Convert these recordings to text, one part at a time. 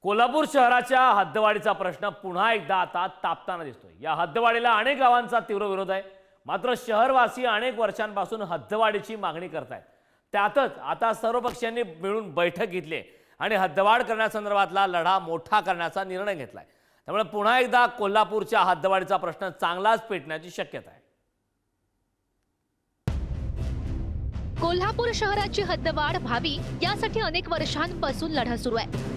कोल्हापूर शहराच्या हद्दवाढीचा प्रश्न पुन्हा एकदा आता तापताना दिसतोय। या हद्दवाढीला अनेक गावांचा तीव्र विरोध आहे। मात्र शहरवासी अनेक वर्षांपासून हद्दवाढीची मागणी करतायत। त्यातच आता सर्व पक्षांनी मिळून बैठक घेतली आणि हद्दवाढ करण्यासंदर्भातला लढा मोठा करण्याचा निर्णय घेतलाय। त्यामुळे पुन्हा एकदा कोल्हापूरच्या हद्दवाढीचा प्रश्न चांगलाच पेटण्याची शक्यता आहे। कोल्हापूर शहराची हद्दवाढ व्हावी यासाठी अनेक वर्षांपासून लढा सुरू आहे।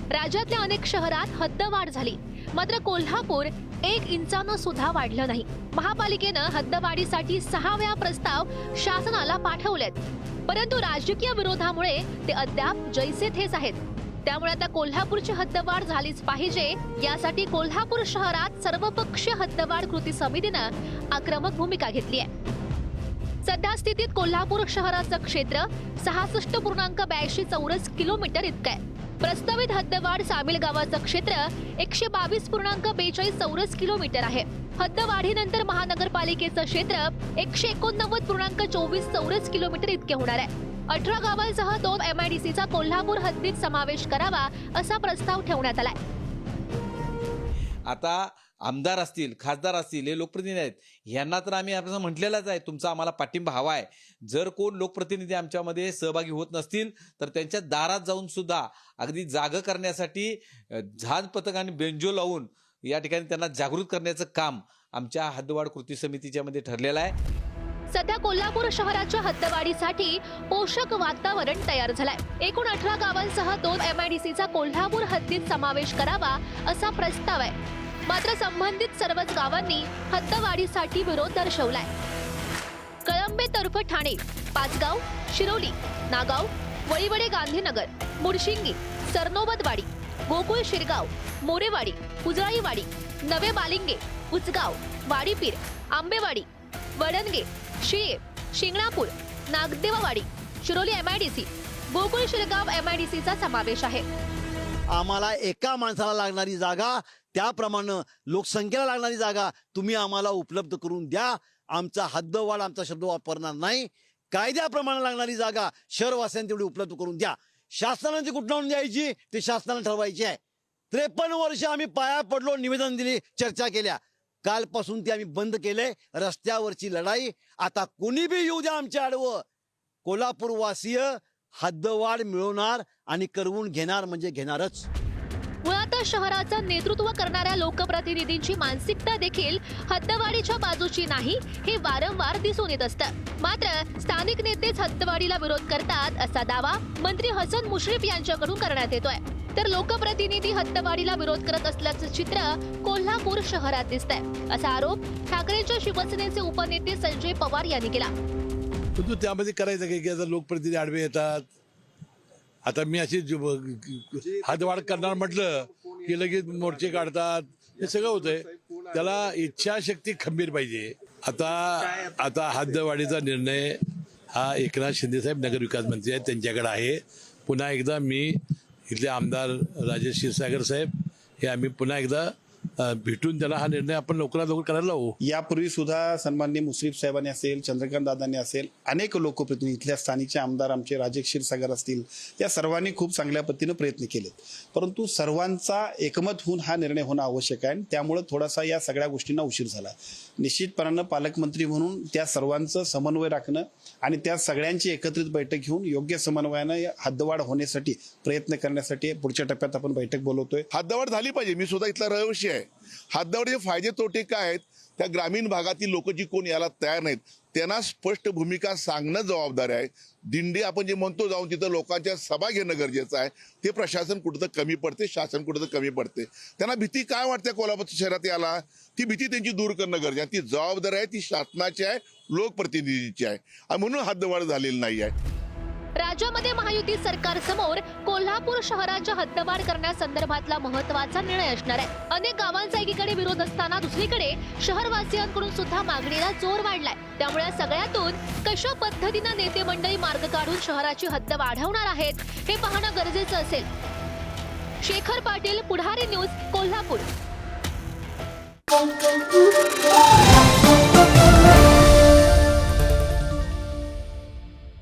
राज्यातल्या अनेक शहरात हद्दवाढ झाली, मात्र कोल्हापूर 1 इंचानं सुद्धा वाढलं नाही। महापालिकेनं हद्दवाढीसाठी 6 वेळा प्रस्ताव शासनाला पाठवलेत, परंतु राजकीय विरोधामुळे ते अद्याप जैसे थेच आहेत। त्यामुळे आता कोल्हापूरची हद्दवाढ झालीच पाहिजे यासाठी कोल्हापूर शहरात सर्वपक्षीय हद्दवाढ कृती समितीनं आक्रमक भूमिका घेतली आहे। सध्या स्थितीत कोल्हापूर शहराचं क्षेत्र 66.82 चौरस किलोमीटर इतकं आहे। प्रस्तावित हद्दवाढ सामील गावाचं क्षेत्र 122.42 चौरस किलोमीटर आहे। हद्दवाढीनंतर महानगरपालिकेचं क्षेत्र 189.24 चौरस किलोमीटर इतके होणार आहे। 18 गावांसह 2 MIDCचा कोल्हापूर हद्दीत समावेश करावा असा प्रस्ताव ठेवण्यात आलाय। आता आमदार असतील, खासदार असतील, हे लोकप्रतिनिधी आहेत, यांना तर आम्ही असं म्हटलेलंच आहे, तुमचा आम्हाला पाठिंबा हवा आहे। जर कोण लोकप्रतिनिधी आमच्यामध्ये सहभागी होत नसतील तर त्यांच्या दारात जाऊन सुद्धा अगदी जाग करण्यासाठी झांज पथक आणि बेंजो लावून या ठिकाणी त्यांना जागृत करण्याचं काम आमच्या हद्दवाढ कृती समितीच्या मध्ये ठरलेलं आहे। सध्या कोल्हापूर शहराच्या हद्दवाढीसाठी पोषक वातावरण तयार झालंय। एकूण 18 गावांसह 2 MIDCचा कोल्हापूर हद्दीत समावेश करावा असा प्रस्ताव आहे। मात्र संबंधित सर्वच गावांनी हद्दवाढीसाठी विरोध दर्शवलाय। कळंबे तर्फे ठाणे, पाचगाव, शिरोली, नागाव, वळीवडे गांधीनगर, मुडशिंगी, सरनोबतवाडी, गोकुळ शिरगाव, मोरेवाडी, उजळाईवाडी, नवे बालिंगे, उचगाव, वाडीपीर, आंबेवाडी, वडणगे, शिळे, शिंगणापूर, नागदेवावाडी, शिरोली MIDC, गोकुळ शिरगाव MIDCचा समावेश आहे। आम्हाला एका माणसाला लागणारी जागा, त्याप्रमाणे लोकसंख्येला लागणारी जागा तुम्ही आम्हाला उपलब्ध करून द्या। आमचा हद्दवाढ आमचा शब्द वापरणार नाही। कायद्याप्रमाणे लागणारी जागा शहरवासियांना तेवढी उपलब्ध करून द्या। शासनाची कुठून द्यायची ते शासनाने ठरवायची आहे। 53 वर्ष आम्ही पाया पडलो, निवेदन दिली, चर्चा केल्या, कालपासून ते आम्ही बंद केले। रस्त्यावरची लढाई आता कोणी बी येऊ द्या आमच्या आडवं, कोल्हापूर वासीय हद्दवाढ मिळवणार आणि करवून घेणार म्हणजे घेणारच। मुळात शहराचं नेतृत्व करणाऱ्या लोकप्रतिनिधींची मानसिकता देखील हद्दवाढीच्या बाजूची नाही हे वारंवार दिसून येत असतं। मात्र स्थानिक नेतेच हद्दवाढीला विरोध करतात असा दावा मंत्री हसन मुश्रीफ यांच्याकडून करण्यात येतोय, तर लोकप्रतिनिधी हद्दवाढीला विरोध करत असल्याचं चित्र कोल्हापूर शहरात दिसतंय असा आरोप ठाकरेंच्या शिवसेनेचे उपनेते संजय पवार यांनी केला। तू त्यामध्ये करायचं की आता लोकप्रतिनिधी आडवे येतात। आता मी अशी हद्दवाढ करणार म्हटलं की लगेच मोर्चे काढतात, हे सगळं होतंय। त्याला इच्छाशक्ती खंबीर पाहिजे। आता हद्दवाढीचा निर्णय हा एकनाथ शिंदे साहेब नगरविकास मंत्री आहेत, त्यांच्याकडे आहे। पुन्हा एकदा मी इथले आमदार राजेश क्षीरसागर साहेब हे आम्ही पुन्हा एकदा भेटून त्याला हा निर्णय आपण लवकरात लवकर करायला लावू। यापूर्वी सुद्धा सन्माननीय मुश्रीफ साहेबांनी असेल, चंद्रकांत दादांनी असेल, अनेक लोकप्रतिनिधी इथल्या स्थानिकचे आमदार आमचे राजेश क्षीरसागर असतील, या सर्वांनी खूप चांगल्या पद्धतीने प्रयत्न केलेत, परंतु सर्वांचा एकमत होऊन हा निर्णय होणं आवश्यक आहे। त्यामुळे थोडासा या सगळ्या गोष्टींना उशीर झाला। निश्चितपणानं पालकमंत्री म्हणून त्या सर्वांचं समन्वय राखणं आणि त्या सगळ्यांची एकत्रित बैठक घेऊन योग्य समन्वयानं हद्दवाढ होण्यासाठी प्रयत्न करण्यासाठी पुढच्या टप्प्यात आपण बैठक बोलवतोय। हद्दवाढ झाली पाहिजे। मी सुद्धा इथला रहिवासी आहे। हद्दवाढीचे फायदे तोटे काय आहेत, त्या ग्रामीण भागातील लोक जी कोण याला तयार नाहीत त्यांना स्पष्ट भूमिका सांगणं जबाबदारी आहे। दिंडी आपण जे म्हणतो जाऊन तिथं लोकांच्या सभा घेणं गरजेचं आहे। ते प्रशासन कुठं कमी पडते, शासन कुठं कमी पडते। त्यांना भीती काय वाटते कोल्हापूर शहरात याला, ती भीती त्यांची दूर करणं गरजेचं आहे। ती जबाबदारी आहे, ती शासनाची आहे, लोकप्रतिनिधीची आहे, आणि म्हणून हद्दवाढ झालेली नाही आहे। राज्यामध्ये महायुती सरकार समोर कोल्हापूर शहराच्या हद्दवाढ करण्यासंदर्भातला महत्त्वाचा निर्णय असणार आहे। अनेक गावांचा एकीकडे विरोध असताना दुसरीकडे शहरवासियांकडून सुद्धा मागणीला जोर वाढलाय। त्यामुळे सगळ्यातून कशा पद्धतीने नेते मंडळी मार्ग काढून शहराची हद्द वाढवणार आहेत हे पाहणं गरजेचं असेल। शेखर पाटील, पुढारी न्यूज, कोल्हापूर।